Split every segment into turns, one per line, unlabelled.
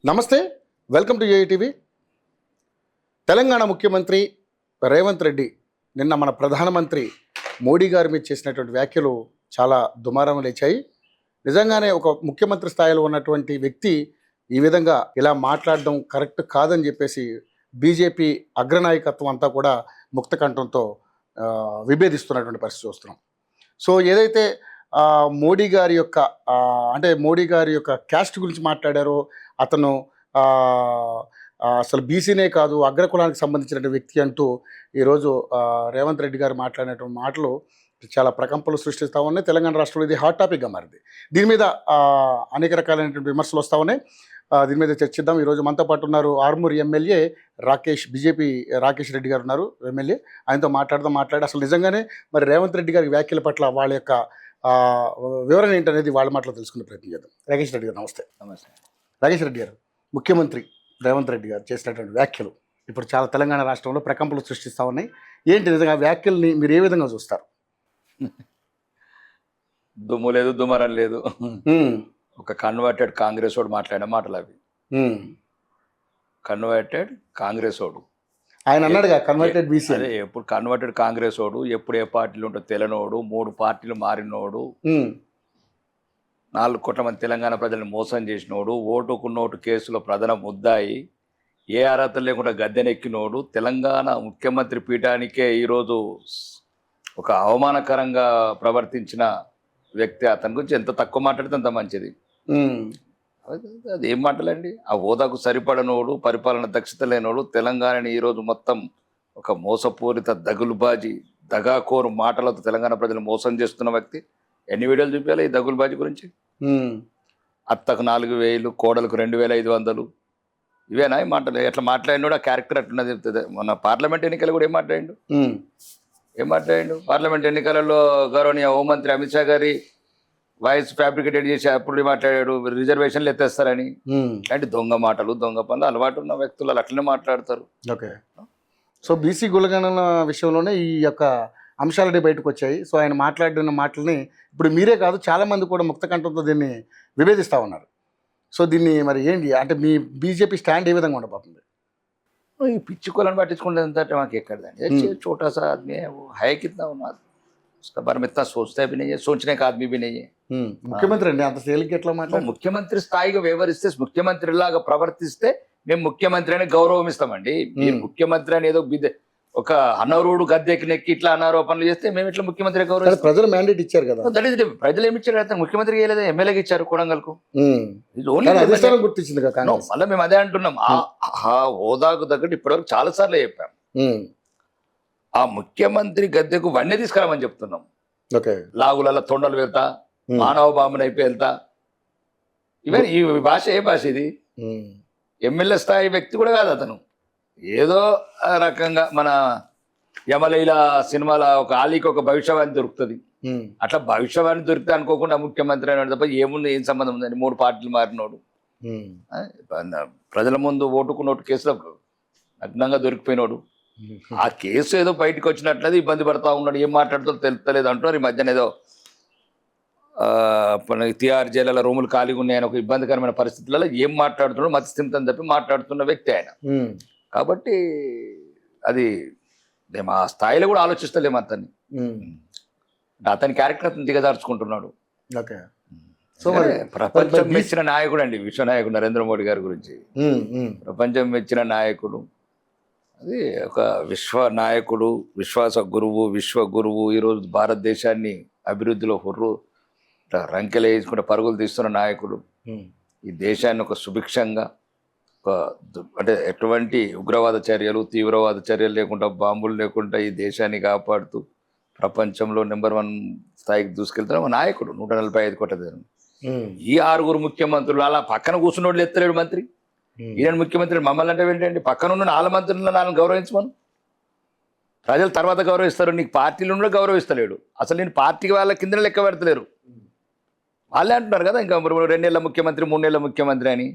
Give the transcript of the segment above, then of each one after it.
నమస్తే, welcome to ఏఐటీవీ. Telangana ముఖ్యమంత్రి రేవంత్ రెడ్డి నిన్న మన ప్రధానమంత్రి మోడీ గారి మీద చేసినటువంటి వ్యాఖ్యలు చాలా దుమారం లేచాయి. నిజంగానే ఒక ముఖ్యమంత్రి స్థాయిలో ఉన్నటువంటి వ్యక్తి ఈ విధంగా ఇలా మాట్లాడడం కరెక్ట్ కాదని చెప్పేసి బీజేపీ అగ్రనాయకత్వం అంతా కూడా ముక్తకంఠంతో విభేదిస్తున్నటువంటి పరిస్థితి చూస్తున్నాం. సో ఏదైతే మోడీ గారి యొక్క క్యాస్ట్ గురించి మాట్లాడారో, అతను అసలు బీసీనే కాదు అగ్రకులానికి సంబంధించిన వ్యక్తి అంటూ ఈరోజు రేవంత్ రెడ్డి గారు మాట్లాడినటువంటి మాటలు చాలా ప్రకంపనలు సృష్టిస్తూ ఉన్నాయి. తెలంగాణ రాష్ట్రంలో ఇది హాట్ టాపిక్గా మారింది. దీని మీద అనేక రకాలైనటువంటి విమర్శలు వస్తూ ఉన్నాయి. దీని మీద చర్చిద్దాం. ఈరోజు మనతో పాటు ఉన్నారు ఆర్మూర్ ఎమ్మెల్యే బీజేపీ రాకేష్ రెడ్డి గారు ఉన్నారు, ఎమ్మెల్యే. ఆయనతో మాట్లాడి అసలు నిజంగానే మరి రేవంత్ రెడ్డి గారి వ్యాఖ్యల పట్ల వాళ్ళ యొక్క వివరణ ఏంటనేది వాళ్ళ మాటలో తెలుసుకునే ప్రయత్నం చేద్దాం. రాకేష్ రెడ్డి గారు నమస్తే.
నమస్తే.
రాకేష్ రెడ్డి గారు, ముఖ్యమంత్రి రేవంత్ రెడ్డి గారు చేసినటువంటి వ్యాఖ్యలు ఇప్పుడు చాలా తెలంగాణ రాష్ట్రంలో ప్రకంపనలు సృష్టిస్తూ ఉన్నాయి. ఏంటి నిజంగా వ్యాఖ్యల్ని మీరు ఏ విధంగా చూస్తారు?
దుమ్ము లేదు, దుమారం లేదు. ఒక కన్వర్టెడ్ కాంగ్రెస్ వాడు మాట్లాడిన మాటలు అవి. కన్వర్టెడ్ కాంగ్రెస్ వాడు
ఆయన అన్నాడుగా, కన్వర్టెడ్ బీసీ.
అదే, ఎప్పుడు కన్వర్టెడ్ కాంగ్రెస్ వాడు, ఎప్పుడు ఏ పార్టీలు ఉంటో తెలనోడు, 3 పార్టీలు మారినోడు, 4 కోట్ల మంది తెలంగాణ ప్రజలను మోసం చేసినోడు, ఓటుకు నోటు కేసులో ప్రధాన ముద్దాయి, ఏ అర్హత లేకుండా గద్దెనెక్కినోడు, తెలంగాణ ముఖ్యమంత్రి పీఠానికే ఈరోజు ఒక అవమానకరంగా ప్రవర్తించిన వ్యక్తి. అతని గురించి ఎంత తక్కువ మాట్లాడితే అంత మంచిది. అది ఏం మాటలండి? ఆ హోదాకు సరిపడనోడు, పరిపాలన దక్షత లేనోడు, తెలంగాణని ఈరోజు మొత్తం ఒక మోసపూరిత దగులుబాజీ దగాకోరు మాటలతో తెలంగాణ ప్రజలు మోసం చేస్తున్న వ్యక్తి. ఎన్ని వీడియోలు చూపించాలి ఈ దగులుబాజీ గురించి? అత్తకు 4,000, కోడలకు 2,500, ఇవేనా ఈ మాటలు? ఎట్లా మాట్లాడినోడు ఆ క్యారెక్టర్ అట్లున్నది చెప్తుంది. మన పార్లమెంట్ ఎన్నికలు కూడా ఏం మాట్లాడిండు? పార్లమెంట్ ఎన్నికలలో గౌరవనీయ హోంమంత్రి అమిత్ షా గారి వాయిస్ ఫ్యాబ్రికేటెడ్ చేసి అప్పుడు మాట్లాడాడు, రిజర్వేషన్లు ఎత్తేస్తారని. అంటే దొంగ మాటలు, దొంగ పనులు అలవాటు ఉన్న వ్యక్తులు అట్లనే మాట్లాడతారు.
ఓకే. సో బీసీ కులగణన విషయంలోనే ఈ యొక్క అంశాలన్నీ బయటకు వచ్చాయి. సో ఆయన మాట్లాడిన మాటల్ని ఇప్పుడు మీరే కాదు చాలామంది కూడా ముక్తకంఠంతో దీన్ని విభేదిస్తూ ఉన్నారు. సో దీన్ని మరి ఏంటి అంటే మీ బీజేపీ స్టాండ్ ఏ విధంగా ఉండబోతుంది?
ఈ పిచ్చి కులను పట్టించుకుంటే మాకు ఎక్కడదండి. छोटा सा आदमी है, वो है कितना उसका बारे में इतना सोचता भी नहीं है, सोचने का आदमी भी नहीं है.
ముఖ్యమంత్రి అండి అంత తేలిక ఎట్లా మాట్లాడు?
ముఖ్యమంత్రి స్థాయిగా వ్యవహరిస్తే, ముఖ్యమంత్రి లాగా ప్రవర్తిస్తే మేము ముఖ్యమంత్రి అని గౌరవం ఇస్తామండి. మీరు ముఖ్యమంత్రి అని ఏదో ఒక అనరుడు గద్దెకి ఇట్లా అనారోపణలు చేస్తే మేము ఇట్లా ముఖ్యమంత్రి గౌరవం.
ప్రజలు మ్యాండేట్ ఇచ్చారు కదా.
ప్రజలు ఏమి ఇచ్చారు? అతను ముఖ్యమంత్రికి లేదా ఎమ్మెల్యేకి ఇచ్చారు కొడంగల్కు.
గుర్తించింది కదా.
మళ్ళీ మేము అదే అంటున్నాం. ఆ హోదాకు తగ్గట్టు ఇప్పటివరకు చాలా సార్లు చెప్పాం. ఆ ముఖ్యమంత్రి గద్దెకు వన్నే తీసుకురామని చెప్తున్నాం. లాగులలో తొండలు వెళ్తా, మానవ బాంబుని అయిపోయి వెళ్తా. ఈవెన్ ఈ భాష ఏ భాష ఇది? ఎమ్మెల్యే స్థాయి వ్యక్తి కూడా కాదు అతను. ఏదో రకంగా మన యమలీల సినిమాల ఒక ఆలీకి ఒక భవిష్యవాణి దొరుకుతుంది, అట్లా భవిష్యవాణి దొరికితే అనుకోకుండా ముఖ్యమంత్రి అని తప్ప ఏముంది, ఏం సంబంధం ఉందని 3 పార్టీలు మారినోడు. ప్రజల ముందు ఓటుకు నోటు కేసులో నగ్నంగా దొరికిపోయినోడు. ఆ కేసు ఏదో బయటకు వచ్చినట్లయితే ఇబ్బంది పడతా ఉన్నాడు. ఏం మాట్లాడుతూ తెలుస్తలేదు అంటున్నారు. ఈ మధ్యన ఏదో తిహార్ జైలుల రూములు ఖాళీగా ఉన్నాయని ఒక ఇబ్బందికరమైన పరిస్థితులలో ఏం మాట్లాడుతున్నాడు, మతిస్థిమితం తప్పి మాట్లాడుతున్న వ్యక్తి ఆయన. కాబట్టి అది మేము ఆ స్థాయిలో కూడా ఆలోచిస్తలేము అతన్ని. అతని క్యారెక్టర్ అతను దిగదార్చుకుంటున్నాడు. సో మరి ప్రపంచం మెచ్చిన నాయకుడు అండి, విశ్వనాయకుడు నరేంద్ర మోడీ గారి గురించి. ప్రపంచం మెచ్చిన నాయకుడు, అది ఒక విశ్వ నాయకుడు, విశ్వాస గురువు, విశ్వ గురువు. ఈరోజు భారతదేశాన్ని అభివృద్ధిలో రంకెలు వేసుకుంటే పరుగులు తీస్తున్న నాయకుడు. ఈ దేశాన్ని ఒక సుభిక్షంగా అంటే ఎటువంటి ఉగ్రవాద చర్యలు, తీవ్రవాద చర్యలు లేకుండా, బాంబులు లేకుండా ఈ దేశాన్ని కాపాడుతూ ప్రపంచంలో నెంబర్ 1 స్థాయికి దూసుకెళ్తున్న నాయకుడు. 145 కోట్ల జనం. ఈ 6 ముఖ్యమంత్రులు అలా పక్కన కూర్చున్నోళ్ళు ఎత్తలేడు మంత్రి. ఈయన ముఖ్యమంత్రి మమ్మల్ని అంటే ఏంటండి? పక్కన ఉన్న 4 మంత్రులను నాలుగు గౌరవించమను. ప్రజలు తర్వాత గౌరవిస్తారు, నీకు పార్టీలు కూడా గౌరవిస్తలేడు. అసలు నేను పార్టీకి వాళ్ళ కింద లెక్క పెడతలేరు. వాళ్ళే అంటున్నారు కదా ఇంకా 2 నెలల ముఖ్యమంత్రి, 3 నెలల ముఖ్యమంత్రి అని.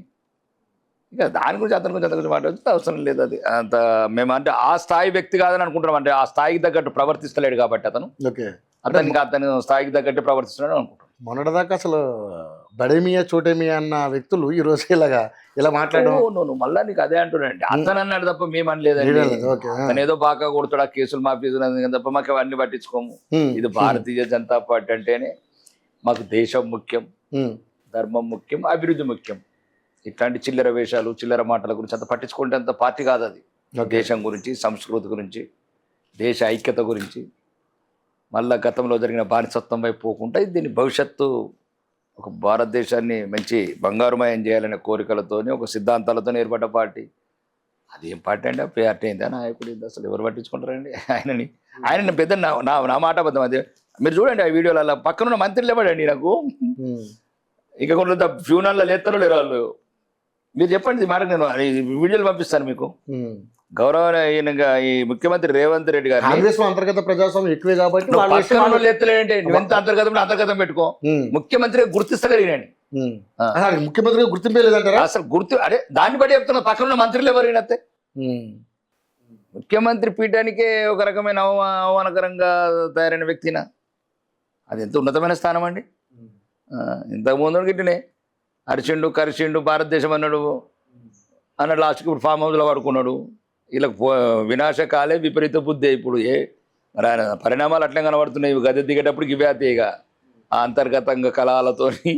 ఇక దాని గురించి అతని గురించి మాట్లాడితే అవసరం లేదు. అది అంత మేము అంటే ఆ స్థాయి వ్యక్తి కాదని అనుకుంటున్నాం. అంటే ఆ స్థాయికి తగ్గట్టు ప్రవర్తిస్తలేడు కాబట్టి అతను స్థాయికి తగ్గట్టు ప్రవర్తిస్తున్నాడు అనుకుంటున్నాం.
మొన్నటిదాకా అసలు బడేమియా చోటేమియా అన్న వ్యక్తులు ఈ రోజు ఇలా మాట్లాడడం
నువ్వు మళ్ళా నీకు అదే అంటున్నాండి. అతను అన్నాడు తప్ప మేము అనలేదండి.
ఓకే
అతను ఏదో బాగా కొడుతాడు, ఆ కేసులు మాఫీ తప్ప మాకు అవన్నీ పట్టించుకోము. ఇది భారతీయ జనతా పార్టీ అంటేనే మాకు దేశం ముఖ్యం, ధర్మం ముఖ్యం, అభివృద్ధి ముఖ్యం. ఇట్లాంటి చిల్లర వేషాలు, చిల్లర మాటల గురించి అంత పట్టించుకుంటే అంత పార్టీ కాదు అది. దేశం గురించి, సంస్కృతి గురించి, దేశ ఐక్యత గురించి, మళ్ళా గతంలో జరిగిన బానిసత్వం వైపు పోకుండా దీని భవిష్యత్తు ఒక భారతదేశాన్ని మంచి బంగారుమయం చేయాలనే కోరికలతోనే, ఒక సిద్ధాంతాలతో ఏర్పడ్డ పార్టీ. అదేం పార్టీ అండి? పార్టీ అయిందా, నాయకుడు అయింది? అసలు ఎవరు పట్టించుకుంటారండి ఆయన పెద్ద నా మాట అబద్ధం. అదే మీరు చూడండి ఆ వీడియోలలో పక్కనున్న మంత్రులు ఇవ్వడండి నాకు. ఇంకా కొంత ఫ్యూనాల్లో లేస్తారో లేరు వాళ్ళు. మీరు చెప్పండి మాట, నేను వీడియోలు పంపిస్తాను మీకు. గౌరవనీయంగా ఈ ముఖ్యమంత్రి రేవంత్ రెడ్డి గారు
కాంగ్రెస్ అంతర్గత ప్రజాస్వామ్యం ఎక్కువే కాబట్టి
ఎత్తలేంటే నువ్వెంత అంతర్గతం పెట్టుకో. ముఖ్యమంత్రి గుర్తిస్తలేనండి.
ముఖ్యమంత్రి గుర్తింపే లేదంటారా?
అసలు గుర్తు అదే దాన్ని బట్టి చెప్తున్నా. పక్కన ఉన్న మంత్రులు ఎవరైనా ముఖ్యమంత్రి పీఠానికే ఒక రకమైన అవమానకరంగా తయారైన వ్యక్తినా? అది ఎంత ఉన్నతమైన స్థానం అండి. ఇంతకుముందు గిట్టినే అరిచిండు కరిచిండు భారతదేశం అన్నాడు లాస్ట్కి ఇప్పుడు ఫామ్ హౌస్లో పడుకున్నాడు. ఇలా వినాశకాలే విపరీత బుద్ధి. ఇప్పుడు మరి ఆయన పరిణామాలు అట్లే కనబడుతున్నాయి. గద్దె దిగేటప్పుడు ఇవే అతేగా ఆ అంతర్గతంగా కళాలతోని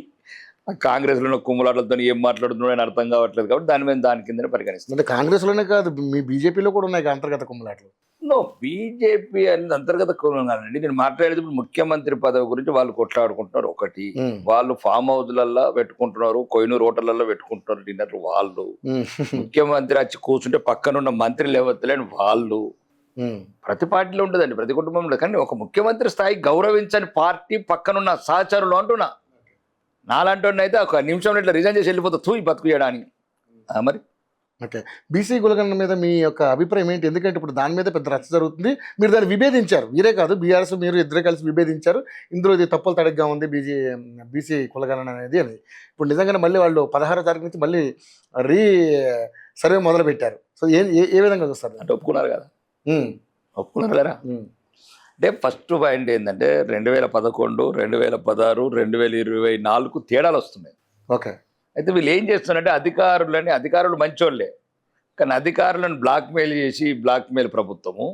కాంగ్రెస్లో కుమ్ములాటలతో ఏం మాట్లాడుతున్నాడు అని అర్థం కావట్లేదు. కాబట్టి దాని కింద పరిగణిస్తుంది.
కాంగ్రెస్లోనే కాదు, మీ బీజేపీలో కూడా ఉన్నాయి అంతర్గత కుమ్ములాటలు.
బీజేపీ అనేది అంతర్గత కులంగానండి. నేను మాట్లాడేటప్పుడు ముఖ్యమంత్రి పదవి గురించి వాళ్ళు కొట్లాడుకుంటున్నారు. ఒకటి, వాళ్ళు ఫామ్ హౌస్లలో పెట్టుకుంటున్నారు, కొయినూరు హోటళ్లలో పెట్టుకుంటున్నారు డిన్నర్ వాళ్ళు. ముఖ్యమంత్రి వచ్చి కూర్చుంటే పక్కనున్న మంత్రి లేవత్తలేని వాళ్ళు. ప్రతి పార్టీలో ఉంటుందండి, ప్రతి కుటుంబంలో. కానీ ఒక ముఖ్యమంత్రి స్థాయి గౌరవించని పార్టీ పక్కనున్న సహచరులు అంటున్నా. నాలాంటి అయితే ఒక నిమిషంలో ఇట్లా రిజైన్ చేసి వెళ్ళిపోతా తూ బతుకు చేయడానికి. మరి
ఓకే, బీసీ కులగణన మీద మీ యొక్క అభిప్రాయం ఏంటి? ఎందుకంటే ఇప్పుడు దాని మీద పెద్ద రచ్చ జరుగుతుంది. మీరు దాన్ని విభేదించారు, మీరే కాదు బీఆర్ఎస్ మీరు ఇద్దరు కలిసి విభేదించారు. ఇందులో ఇది తప్పులు తడగ్గా ఉంది బీసీ కులగణన అనేది అని. ఇప్పుడు నిజంగానే మళ్ళీ వాళ్ళు 16వ తారీఖు నుంచి మళ్ళీ సర్వే మొదలు పెట్టారు. సో ఏ విధంగా చూస్తారు?
అంటే ఒప్పుకున్నారు కదా, ఒప్పుకున్నారు కదా. అంటే ఫస్ట్ పాయింట్ ఏంటంటే 2011, 2016, 2024 తేడాలు వస్తున్నాయి.
ఓకే,
అయితే వీళ్ళు ఏం చేస్తున్నారంటే అధికారులు మంచోళ్ళే, కానీ అధికారులను బ్లాక్మెయిల్ చేసి బ్లాక్మెయిల్ ప్రభుత్వము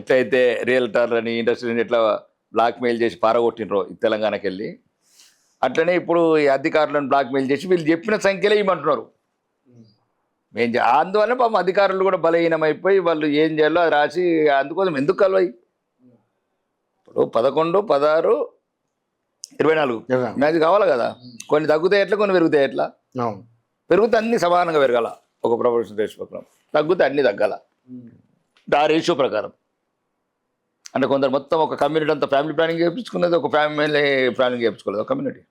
ఎట్లయితే రియల్టర్లని ఇండస్ట్రీని ఎట్లా బ్లాక్మెయిల్ చేసి పారగొట్టినరో ఈ తెలంగాణకి వెళ్ళి, అట్లనే ఇప్పుడు ఈ అధికారులను బ్లాక్మెయిల్ చేసి వీళ్ళు చెప్పిన సంఖ్యలో ఇవ్వమంటున్నారు. అందువల్ల పాపం అధికారులు కూడా బలహీనమైపోయి వాళ్ళు ఏం చేయాలో అది రాసి అందుకోసం ఎందుకు కలవాయి. ఇప్పుడు 11, 16, 24 మ్యాచ్ కావాలి కదా. కొన్ని తగ్గుతాయి ఎట్లా, కొన్ని పెరుగుతాయి ఎట్లా. పెరిగితే అన్ని సమానంగా పెరగాల ఒక ప్రొఫెషనల్ రేషియో ప్రకారం, తగ్గితే అన్ని తగ్గాల ఆ రేషియో ప్రకారం. అంటే కొందరు మొత్తం ఒక కమ్యూనిటీ అంతా ఫ్యామిలీ ప్లానింగ్ చేయించుకున్నది, ఒక ఫ్యామిలీ ప్లానింగ్ చేయించుకోలేదు ఒక కమ్యూనిటీ.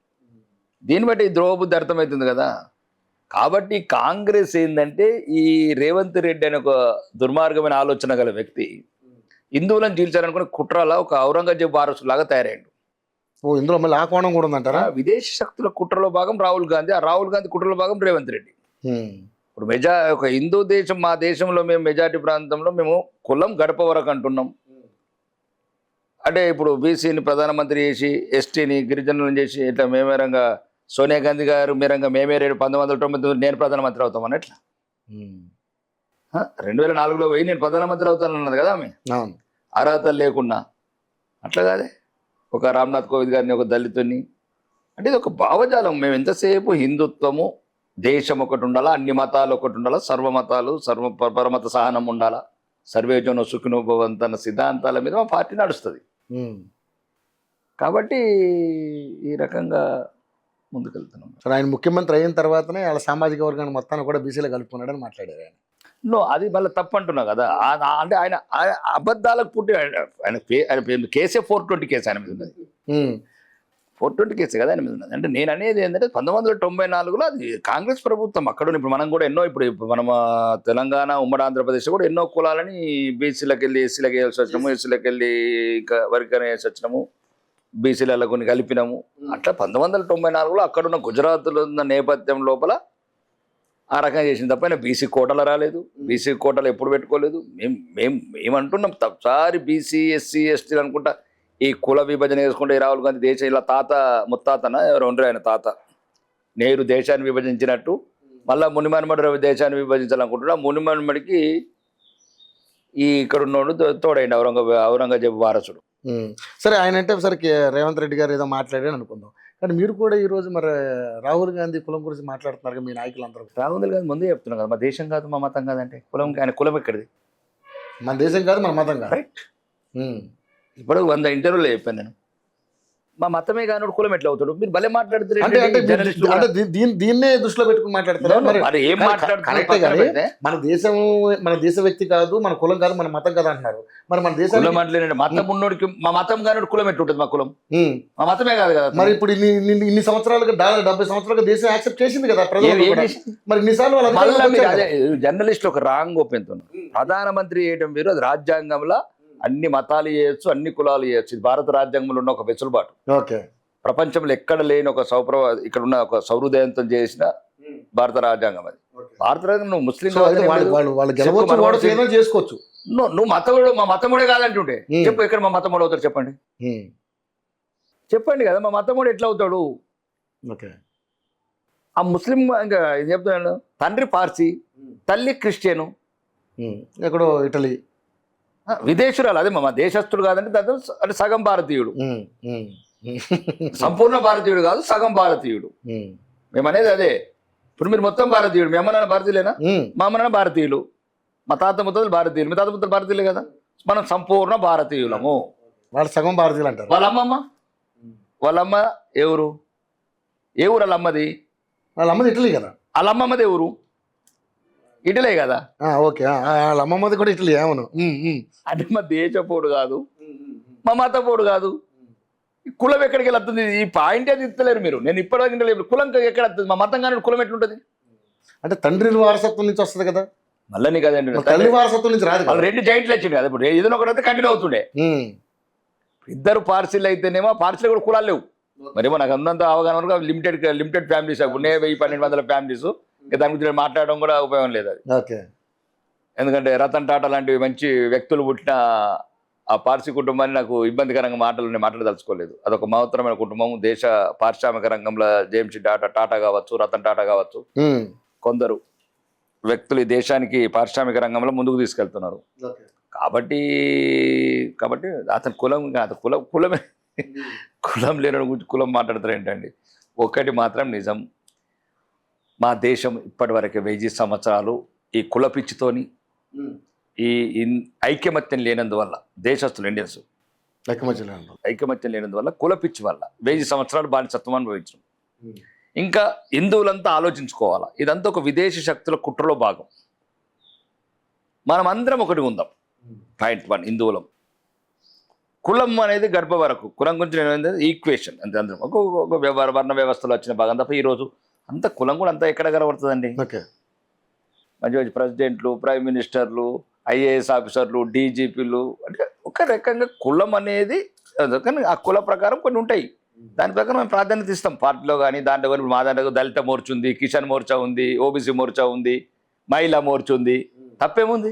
దీన్ని బట్టి ద్రోహబుద్ధి అర్థమవుతుంది కదా. కాబట్టి కాంగ్రెస్ ఏంటంటే ఈ రేవంత్ రెడ్డి అనే ఒక దుర్మార్గమైన ఆలోచన గల వ్యక్తి హిందువులను చీల్చారనుకున్న కుట్రలా ఒక ఔరంగజేబ్ వారసులాగా తయారయ్యాడు.
ఇందులో మళ్ళీ ఆ కోణం కూడా ఉందంటారా?
విదేశీ శక్తుల కుట్రలో భాగం రాహుల్ గాంధీ, ఆ రాహుల్ గాంధీ కుట్రలో భాగం రేవంత్ రెడ్డి. ఇప్పుడు ఒక హిందూ దేశం, మా దేశంలో మేము మెజారిటీ ప్రాంతంలో మేము కులం గడప వరకు అంటున్నాం. అంటే ఇప్పుడు బీసీని ప్రధానమంత్రి చేసి ఎస్టీని గిరిజనులను చేసి ఇట్లా మేమేరంగా సోనియా గాంధీ గారు మీరంగా మేమే 1999 నేను ప్రధానమంత్రి అవుతామని ఎట్లా 2004లో పోయి నేను ప్రధానమంత్రి అవుతానన్నది కదా ఆమె, అర్హత లేకున్నా. అట్లా కాదే ఒక రామ్నాథ్ కోవింద్ గారిని ఒక దళితుని. అంటే ఇది ఒక భావజాలం. మేము ఎంతసేపు హిందుత్వము, దేశం ఒకటి ఉండాలా, అన్ని మతాలు ఒకటి ఉండాలా, సర్వమతాలు పరమత సహనం ఉండాలా, సర్వేజన సుఖినోభవంత్ అన్న సిద్ధాంతాల మీద మా పార్టీ నడుస్తుంది. కాబట్టి ఈ రకంగా ముందుకెళ్తున్నాం.
సరే, ఆయన ముఖ్యమంత్రి అయిన తర్వాతనే వాళ్ళ సామాజిక వర్గాన్ని మొత్తాన్ని కూడా బీసీలో కలుపుకున్నాడని మాట్లాడారు ఆయన.
అది మళ్ళీ తప్పు అంటున్నా కదా. అంటే ఆయన అబద్ధాలకు పుట్టి ఆయన కేసే 420 కేసు ఆయన మీద ఉన్నది. 420 కేసు కదా ఆయన మీద ఉన్నది. అంటే నేను అనేది ఏంటంటే 1994లో అది కాంగ్రెస్ ప్రభుత్వం అక్కడ. ఇప్పుడు మనం కూడా ఎన్నో ఇప్పుడు మన తెలంగాణ ఉమ్మడి ఆంధ్రప్రదేశ్ కూడా ఎన్నో కులాలని బీసీలకు వెళ్ళి ఎస్సీలకు వేయాల్సి వచ్చినాము, ఎస్సీలకు వెళ్ళి ఇంకా వర్గం వేయాల్సి వచ్చినాము, బీసీలలో కొన్ని కలిపినాము. అట్లా 1994లో అక్కడున్న గుజరాత్లో ఉన్న నేపథ్యం లోపల ఆ రకంగా చేసింది తప్ప ఆయన బీసీ కోటలు రాలేదు, బీసీ కోటలు ఎప్పుడు పెట్టుకోలేదు. మేమంటున్నాం తప్పసారి బీసీ ఎస్సీ ఎస్టీలు అనుకుంటా ఈ కుల విభజన వేసుకుంటే రాహుల్ గాంధీ దేశం ఇలా తాత ముత్తాతన ఎవరు ఉండరు ఆయన తాత నేరు దేశాన్ని విభజించినట్టు మళ్ళా మునిమన్మడు దేశాన్ని విభజించాలనుకుంటున్నా. మునిమన్మడికి ఈ ఇక్కడ ఉన్నోడు తోడైంది ఔరంగజేబు వారసుడు.
సరే, ఆయన అంటే సరే రేవంత్ రెడ్డి గారు ఏదో మాట్లాడారు అనుకుందాం, కానీ మీరు కూడా ఈ రోజు మరి రాహుల్ గాంధీ కులం గురించి మాట్లాడుతున్నారు కదా మీ నాయకులందరూ.
రాహుల్ గాంధీ ముందే చెప్తున్నాం కదా, మా దేశం కాదు మా మతం కాదంటే కులం, ఆయన కులం ఎక్కడిది?
మన దేశం కాదు మన మతం కాదు.
రైట్. ఇప్పుడు 100 ఇంటర్వ్యూలో చెప్పాను నేను, మా మతమే కాని కులం ఎట్లా అవుతాడు? మీరు భలే మాట్లాడుతారు.
అంటే దీన్నే దృష్టిలో పెట్టుకుని మాట్లాడతారు.
మరి ఏం మాట్లాడుతున్నారు?
మన దేశ వ్యక్తి కాదు, మన కులం కాదు, మన మతం కాదు అంటున్నారు. మరి మన దేశం
కులం అంటే మతం ఉన్నోడికి మా మతం కాని కులం ఎట్లుంటుంది? మా కులం మా మతమే కాదు కదా.
మరి ఇప్పుడు ఇన్ని సంవత్సరాలుగా 70 సంవత్సరాలుగా దేశం యాక్సెప్ట్ చేసింది కదా ప్రజలు. మరి ఇన్నిసార్లు
జర్నలిస్ట్ ఒక రాంగ్ ఒప్పింది. ప్రధానమంత్రి చేయడం వేరు, అది రాజ్యాంగంలో అన్ని మతాలు చేయొచ్చు, అన్ని కులాలు చేయొచ్చు. ఇది భారత రాజ్యాంగంలో ఉన్న ఒక వెసులుబాటు. ప్రపంచంలో ఎక్కడ లేని ఒక ఇక్కడ ఉన్న ఒక సౌహృదయంతో చేసిన భారత రాజ్యాంగం అది. భారత రాజ్యాంగం నువ్వు ముస్లిం
చేసుకోవచ్చు,
నువ్వు మతముడు మా మతముడే కాదంటుంటే చెప్పు, ఎక్కడ మా మతముడు అవుతాడు చెప్పండి, చెప్పండి కదా. మా మతముడు ఎట్లా అవుతాడు? ఆ ముస్లిం ఇంకా చెప్తున్నాను, తండ్రి పార్సీ, తల్లి క్రిస్టియను,
ఎక్కడో ఇటలీ,
విదేశీయురాలు. అదే మా దేశస్తుడు కాదంటే దాంట్లో అంటే సగం భారతీయుడు, సంపూర్ణ భారతీయుడు కాదు, సగం భారతీయుడు. మేము అనేది అదే. ఇప్పుడు మీరు మొత్తం భారతీయుడు, మీ అమ్మ నాన్న భారతీయులేనా? మా అమ్మ నాన్న భారతీయులు, మా తాత ముత్తలు భారతీయులు, మీ తాత ముత్తలు భారతీయులే కదా. మనం సంపూర్ణ భారతీయులము.
వాళ్ళు సగం భారతీయులు అంటారు.
వాళ్ళమ్మ ఎవరు? ఏ ఊరు వాళ్ళ అమ్మది?
వాళ్ళ అమ్మది ఇటలీ కదా.
వాళ్ళ అమ్మమ్మది ఎవరు? ఇటలే కదా.
ఓకే, వాళ్ళ అమ్మమ్మది కూడా ఇటలీ. అవును.
అంటే మా దేశపోడు కాదు, మా మతపోడు కాదు. కులం ఎక్కడికి వెళ్తుంది? ఈ పాయింట్ అది ఇస్తలేరు మీరు. నేను ఇప్పటివరకు కులం ఎక్కడ వస్తుంది? మా మతం కానీ కులం ఎట్లుంటుంది?
అంటే తండ్రి వారసత్వం నుంచి వస్తుంది కదా.
మళ్ళీ నీకు అదే
తల్లి వారసత్వం నుంచి రాదు.
వాళ్ళు 2 జాయింట్లు వచ్చింది కదా. ఇప్పుడు ఏదైనా ఒకటి కంటిన్యూ అవుతుండే. ఇద్దరు పార్సీలు అయితేనేమో పార్సీలు కూడా కులాలు లేవు. మరేమో నాకు అందంత అవగాహన వరకు లిమిటెడ్ ఫ్యామిలీస్. ఇప్పుడు 1000-1200 ఫ్యామిలీస్. దాని గురించి మాట్లాడడం కూడా ఉపయోగం లేదు అది. ఎందుకంటే రతన్ టాటా లాంటివి మంచి వ్యక్తులు పుట్టిన ఆ పార్సీ కుటుంబాన్ని నాకు ఇబ్బందికరంగా మాట్లాడదలుచుకోలేదు. అదొక మహత్తరమైన కుటుంబం. దేశ పారిశ్రామిక రంగంలో జేమ్స్ టాటా కావచ్చు, రతన్ టాటా కావచ్చు, కొందరు వ్యక్తులు ఈ దేశానికి పారిశ్రామిక రంగంలో ముందుకు తీసుకెళ్తున్నారు. కాబట్టి అతని కులం కాదు, కులమే కులం లేని గురించి కులం మాట్లాడతారు ఏంటండి? ఒకటి మాత్రం నిజం, మా దేశం ఇప్పటివరకు 1000 సంవత్సరాలు ఈ కులపిచ్చితోని ఈ ఐకమత్యం లేనందువల్ల, దేశస్తులు ఇండియన్స్ ఐకమత్యం లేనందువల్ల, కులపిచ్చి వల్ల 1000 సంవత్సరాలు బానిసత్వం అనుభవించడం. ఇంకా హిందువులంతా ఆలోచించుకోవాలా, ఇదంతా ఒక విదేశీ శక్తుల కుట్రలో భాగం. మనం అందరం ఒకటి ఉందాం. పాయింట్ 1, హిందువులం. కులం అనేది గర్భ వరకు, కులం గురించి నేను ఈక్వేషన్ అంతే. అందరం ఒక వర్ణ వ్యవస్థలో వచ్చిన భాగం తప్ప ఈరోజు అంత కులం కూడా అంతా ఎక్కడ కనబడుతుందండి? మంచి మంచి ప్రెసిడెంట్లు, ప్రైమ్ మినిస్టర్లు, ఐఏఎస్ ఆఫీసర్లు, డీజీపీలు, అంటే ఒక రకంగా కులం అనేది కానీ ఆ కుల ప్రకారం కొన్ని ఉంటాయి. దాని ప్రకారం మేము ప్రాధాన్యత ఇస్తాం పార్టీలో కానీ దాంట్లో కానీ. మా దాంట్లో దళిత మోర్చా ఉంది, కిసాన్ మోర్చా ఉంది, ఓబీసీ మోర్చా ఉంది, మహిళా మోర్చా ఉంది. తప్పేముంది?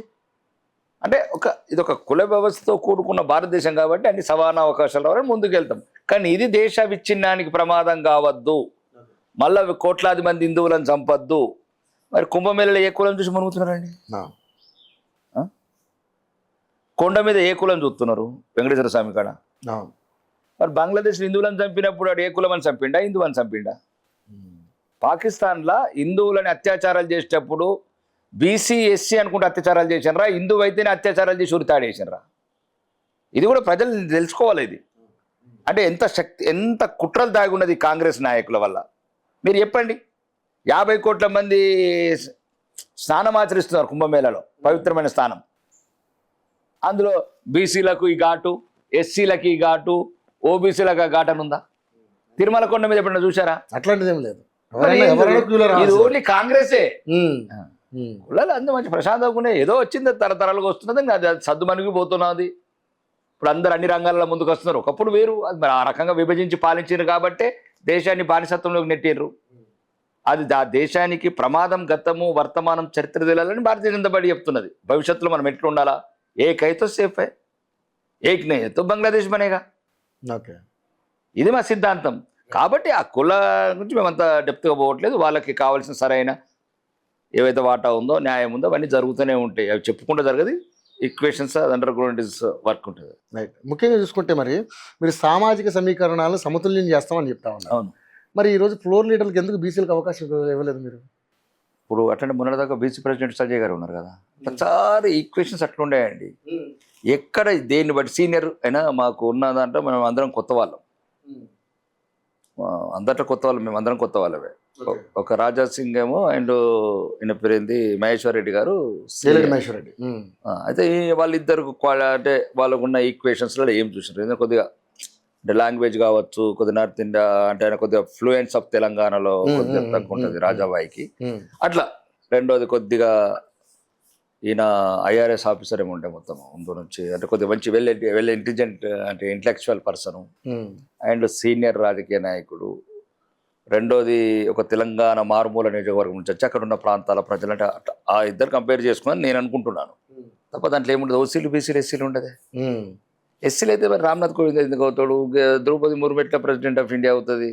అంటే ఇదొక కుల వ్యవస్థతో కూడుకున్న భారతదేశం కాబట్టి అన్ని సమాన అవకాశాల వరకు ముందుకు వెళ్తాం. కానీ ఇది దేశ విచ్ఛిన్నానికి ప్రమాదం కావద్దు, మళ్ళా కోట్లాది మంది హిందువులను చంపద్దు. మరి కుంభమేళలో ఏ కులం చూసి మునుగుతున్నారండి? కొండ మీద ఏ కులం చూస్తున్నారు? వెంకటేశ్వర స్వామి కాడ. మరి బంగ్లాదేశ్ హిందువులను చంపినప్పుడు వాడు ఏ కులం అని చంపిండా, హిందువు అని చంపిండా? పాకిస్తాన్లో హిందువులని అత్యాచారాలు చేసేటప్పుడు బీసీ ఎస్సీ అనుకుంటే అత్యాచారాలు చేసినరా, హిందువు అయితేనే అత్యాచారాలు చేసి ఉరితాడు చేసినరా? ఇది కూడా ప్రజలు తెలుసుకోవాలి. ఇది అంటే ఎంత కుట్రలు దాగి ఉన్నది కాంగ్రెస్ నాయకుల వల్ల. మీరు చెప్పండి, 50 కోట్ల మంది స్నానం ఆచరిస్తున్నారు కుంభమేళలో, పవిత్రమైన స్నానం. అందులో బీసీలకు ఈ ఘాటు, ఎస్సీలకి ఈ ఘాటు, ఓబీసీలకు ఆ ఘాటు అని ఉందా? తిరుమల కొండ మీద ఎప్పుడన్నా చూసారా?
అట్లాంటిది ఏం లేదు.
ఇది ఓన్లీ కాంగ్రెసే. కులాలు అంత మంచి ప్రశాంతంగా ఏదో వచ్చింది, తరతరాలుగా వస్తున్నది, అది సద్దు మనిగిపోతున్నది. ఇప్పుడు అందరు అన్ని రంగాల్లో ముందుకు వస్తున్నారు. ఒకప్పుడు వేరు, అది మరి ఆ రకంగా విభజించి పాలించారు కాబట్టే దేశాన్ని బానిసత్వంలోకి నెట్టిర్రు. అది ఆ దేశానికి ప్రమాదం, గతము, వర్తమానం, చరిత్ర తెలియాలని భారతీయ జనతా పార్టీ చెప్తున్నది. భవిష్యత్తులో మనం ఎట్లా ఉండాలా? ఏక్ అయితే సేఫ్ ఏక్ నే తో బంగ్లాదేశ్ బనేగా. ఇది మా సిద్ధాంతం. కాబట్టి ఆ కుల గురించి మేమంత డెప్త్గా పోవట్లేదు. వాళ్ళకి కావాల్సిన సరైన ఏవైతే వాటా ఉందో, న్యాయం ఉందో అవన్నీ జరుగుతూనే ఉంటాయి. అవి చెప్పుకుంటూ జరగదు. Equations under ground is work ఉంటుంది.
రైట్. ముఖ్యంగా చూసుకుంటే మరి మీరు సామాజిక సమీకరణాలను సమతుల్యం చేస్తామని చెప్తా ఉన్నారు.
అవును.
మరి ఈరోజు ఫ్లోర్ లీడర్లకు ఎందుకు బీసీలకు అవకాశం ఇవ్వలేదు మీరు?
ఇప్పుడు అట్లనే మొన్నటిదాకా బీసీ ప్రెసిడెంట్ సంజయ్ గారు ఉన్నారు కదా, ప్రతిసారి ఈక్వేషన్స్ అట్లా ఉండేయండి. ఎక్కడ దేన్ని బట్టి సీనియర్ అయినా మాకు ఉన్న దాంట్లో మనం అందరం కొత్త వాళ్ళం, అందరిలో కొత్త వాళ్ళం, మేము అందరం కొత్త వాళ్ళమే. ఒక రాజా సింగ్ ఏమో అండ్ ఈయన పేరేంది మహేశ్వర్ రెడ్డి గారు,
మహేశ్వర్ రెడ్డి.
అయితే వాళ్ళిద్దరు అంటే వాళ్ళకున్న ఈక్వేషన్స్లో ఏం చూసినారు, ఏదైనా కొద్దిగా అంటే లాంగ్వేజ్ కావచ్చు, కొద్దిగా నార్త్ ఇండియా అంటే ఆయన కొద్దిగా ఫ్లూయెన్స్ ఆఫ్ తెలంగాణలో కొద్దిగా తక్కువ ఉంటుంది రాజాబాయికి. అట్లా రెండోది కొద్దిగా ఈయన ఐఆర్ఎస్ ఆఫీసర్ ఏమి ఉండే మొత్తం ముందు నుంచి, అంటే కొద్దిగా మంచి వెల్ ఇంటెలిజెంట్ అంటే ఇంటలెక్చువల్ పర్సన్ అండ్ సీనియర్ రాజకీయ నాయకుడు. రెండోది ఒక తెలంగాణ మారుమూల నియోజకవర్గం నుంచి వచ్చి అక్కడ ఉన్న ప్రాంతాల ప్రజలు, అంటే ఆ ఇద్దరు కంపేర్ చేసుకుని నేను అనుకుంటున్నాను తప్ప దాంట్లో ఏముండదు. ఓసీలు బీసీలు ఎస్సీలు ఉండదే. ఎస్సీలు అయితే మరి రామ్నాథ్ కోవింద్ ఎందుకు అవుతాడు, ద్రౌపది ముర్ము ఎట్లా ప్రెసిడెంట్ ఆఫ్ ఇండియా అవుతుంది,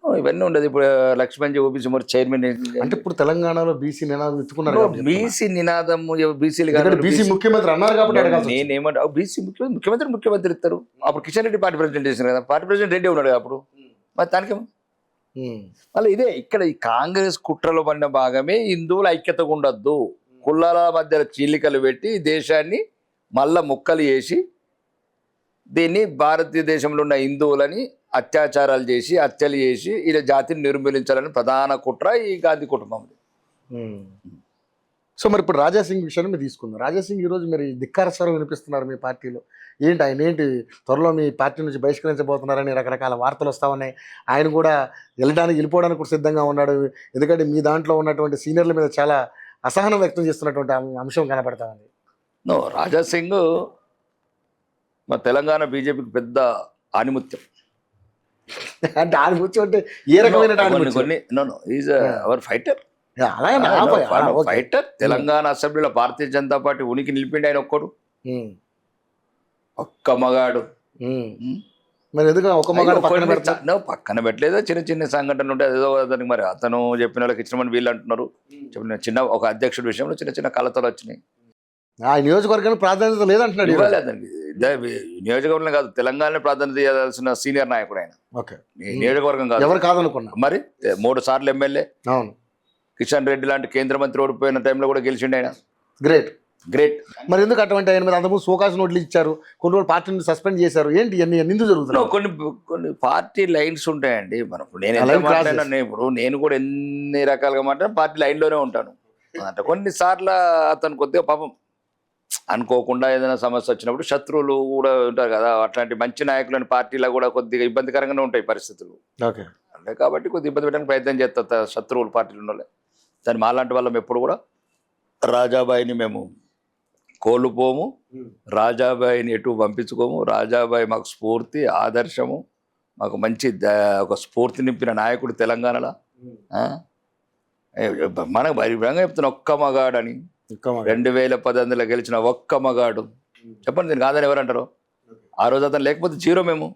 ఇవన్నీ ఉండదు. ఇప్పుడు లక్ష్మణ్ ఓబీసీ మరి చైర్మన్.
అంటే ఇప్పుడు తెలంగాణలో బీసీ నినాదం ఎత్తుకున్నారు.
బీసీ నినాదం బీసీలు
బీసీ ముఖ్యమంత్రి అన్నారు కాబట్టి
నేనేమంటా, బీసీ ముఖ్యమంత్రి ఇస్తారు. అప్పుడు కిషన్ రెడ్డి పార్టీ ప్రెసిడెంట్ చేసినారు కదా, పార్టీ ప్రెసిడెంట్ రెడ్డి ఉన్నాడు అప్పుడు, మరి దానికేమో. మళ్ళీ ఇదే ఇక్కడ ఈ కాంగ్రెస్ కుట్రలో పడిన భాగమే హిందువుల ఐక్యతగా ఉండద్దు, కులాల మధ్య చీలికలు పెట్టి దేశాన్ని మళ్ళా ముక్కలు చేసి దీన్ని భారతదేశంలో ఉన్న హిందువులని అత్యాచారాలు చేసి హత్యలు చేసి ఇలా జాతిని నిర్మూలించాలని ప్రధాన కుట్ర ఈ గాంధీ కుటుంబం.
సో మరి ఇప్పుడు రాజా సింగ్ విషయాన్ని మీరు తీసుకుందాం. రాజా సింగ్ ఈరోజు మీరు ధిక్కార స్వరం వినిపిస్తున్నారు మీ పార్టీలో. ఏంటి ఆయన ఏంటి త్వరలో మీ పార్టీ నుంచి బహిష్కరించబోతున్నారని రకరకాల వార్తలు వస్తూ ఉన్నాయి. ఆయన కూడా వెళ్ళిపోవడానికి కూడా సిద్ధంగా ఉన్నాడు. ఎందుకంటే మీ దాంట్లో ఉన్నటువంటి సీనియర్ల మీద చాలా అసహనం వ్యక్తం చేస్తున్నటువంటి అంశం కనపడతా ఉంది.
రాజా సింగ్ మా తెలంగాణ బీజేపీకి పెద్ద ఆనిముత్యం.
అంటే ఆనిముత్యం అంటే ఏ రకమైన
అవర్ ఫైటర్. ఫైటర్ తెలంగాణ అసెంబ్లీలో భారతీయ జనతా పార్టీ ఉనికి నిలిపిండి ఆయన ఒక్కడు, ఒక్క మగాడు.
మరి ఎందుకు ఒక మగాడు
పక్కన పెట్టలేదో చిన్న చిన్న సంఘటనలు ఉంటాయి, ఏదో దానికి మరి అతను చెప్పిన వాళ్ళకి ఇచ్చినామని వీళ్ళు అంటున్నారు. చెప్పిన చిన్న ఒక అధ్యక్షుడి విషయంలో చిన్న చిన్న కలతలు వచ్చినాయి.
ఆ నియోజకవర్గానికి ప్రాధాన్యత లేదంటున్నాడు.
ఇవ్వలేదండి, నియోజకవర్గం కాదు తెలంగాణ ప్రాధాన్యత ఇవ్వాల్సిన సీనియర్ నాయకుడు ఆయన. నియోజకవర్గం కాదు,
ఎవరు కాదనుకున్నా.
మరి 3 సార్లు ఎమ్మెల్యే.
అవును.
కిషన్ రెడ్డి లాంటి కేంద్ర మంత్రి ఓడిపోయిన టైంలో కూడా గెలిచిండు ఆయన. గ్రేట్.
మరి ఎందుకు అటువంటి ఆయన మీద అంతకుముందు సోకాసు నోట్లు ఇచ్చారు, కొన్ని రోజులు పార్టీని సస్పెండ్ చేశారు, ఏంటి ఎందుకు జరుగుతున్నాయి?
కొన్ని పార్టీ లైన్స్ ఉంటాయండి. మనం ఇప్పుడు నేను కూడా ఎన్ని రకాలుగా మాట్లాడినా పార్టీ లైన్లోనే ఉంటాను. అంటే కొన్నిసార్లు అతను కొద్దిగా పాపం అనుకోకుండా ఏదైనా సమస్య వచ్చినప్పుడు శత్రువులు కూడా ఉంటారు కదా, అట్లాంటి మంచి నాయకులని పార్టీలో కూడా కొద్దిగా ఇబ్బందికరంగానే ఉంటాయి పరిస్థితులు. అంటే కాబట్టి కొద్దిగా ఇబ్బంది పెట్టడానికి ప్రయత్నం చేస్తారు శత్రువులు పార్టీలు ఉండాలి. దాన్ని మాలాంటి వాళ్ళం ఎప్పుడు కూడా రాజాబాయిని మేము కోల్పోము, రాజాబాయిని ఎటు పంపించుకోము. రాజాబాయి మాకు స్ఫూర్తి, ఆదర్శము, మాకు మంచి ఒక స్ఫూర్తి నింపిన నాయకుడు తెలంగాణలో. మనకు బహిరంగంగా చెప్తున్న ఒక్క మగాడని, 2018లో గెలిచిన ఒక్క మగాడు. చెప్పండి, దీనికి కాదని ఎవరంటారు? ఆ రోజు అతను లేకపోతే జీరో మేము.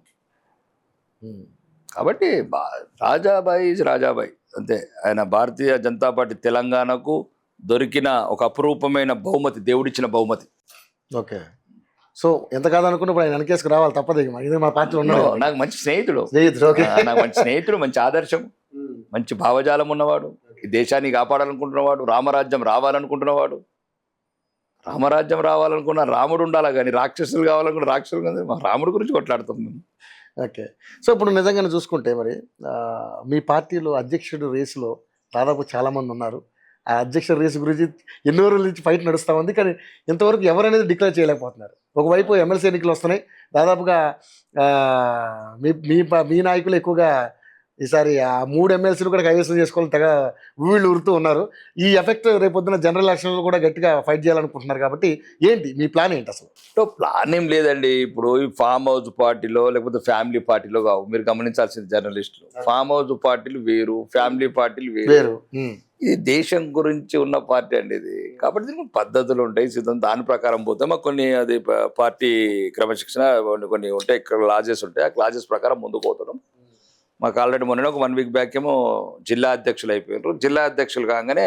కాబట్టి రాజాబాయి రాజాబాయి అంతే. ఆయన భారతీయ జనతా పార్టీ తెలంగాణకు దొరికిన ఒక అపురూపమైన బహుమతి, దేవుడిచ్చిన బహుమతి.
ఓకే. సో ఎంత కాదనుకున్నప్పుడు ఆయన వెనకేసుకు రావాలి తప్పదు. మా పార్టీ ఉన్నాడు.
నాకు మంచి స్నేహితుడు, నాకు మంచి స్నేహితుడు, మంచి ఆదర్శం, మంచి భావజాలం ఉన్నవాడు, ఈ దేశాన్ని కాపాడాలనుకుంటున్నవాడు, రామరాజ్యం రావాలనుకుంటున్నవాడు. రామరాజ్యం రావాలనుకున్న రాముడు ఉండాలి, కానీ రాక్షసులు కావాలనుకున్న రాక్షసులు కదా. మా రాముడి గురించి కొట్లాడుతాం మేము.
ఓకే. సో ఇప్పుడు నిజంగానే చూసుకుంటే మరి మీ పార్టీలో అధ్యక్షుడు రేసులో దాదాపు చాలామంది ఉన్నారు. ఆ అధ్యక్ష రేసు గురించి ఎన్నో రోజుల నుంచి ఫైట్ నడుస్తూ ఉంది, కానీ ఇంతవరకు ఎవరనేది డిక్లేర్ చేయలేకపోతున్నారు. ఒకవైపు ఎమ్మెల్సీ ఎన్నికలు వస్తున్నాయి, దాదాపుగా మీ నాయకులు ఎక్కువగా ఈసారి ఆ 3 ఎమ్మెల్సీలు కూడా కైవసం చేసుకోవాలి తెగ వీళ్ళు ఊరుతూ ఉన్నారు. ఈ ఎఫెక్ట్ రేపొద్దున జనరల్ ఎలక్షన్లో కూడా గట్టిగా ఫైట్ చేయాలనుకుంటున్నారు. కాబట్టి ఏంటి మీ ప్లాన్ ఏంటి అసలు?
ప్లాన్ ఏం లేదండి. ఇప్పుడు ఈ ఫామ్ హౌస్ పార్టీలో లేకపోతే ఫ్యామిలీ పార్టీలో కావు, మీరు గమనించాల్సింది జర్నలిస్టులు. ఫామ్ హౌస్ పార్టీలు వేరు, ఫ్యామిలీ పార్టీలు వేరు. ఇది దేశం గురించి ఉన్న పార్టీ అండి ఇది. కాబట్టి దీనికి పద్ధతులు ఉంటాయి, సిద్ధం, దాని ప్రకారం పోతే మాకు కొన్ని అది పార్టీ క్రమశిక్షణ కొన్ని ఉంటాయి, క్లాజెస్ ఉంటాయి. ఆ క్లాజెస్ ప్రకారం ముందుకు పోతున్నాం. మాకు ఆల్రెడీ మొన్న ఒక 1 వీక్ బ్యాక్ ఏమో జిల్లా అధ్యక్షులు అయిపోయారు. జిల్లా అధ్యక్షులు కాగానే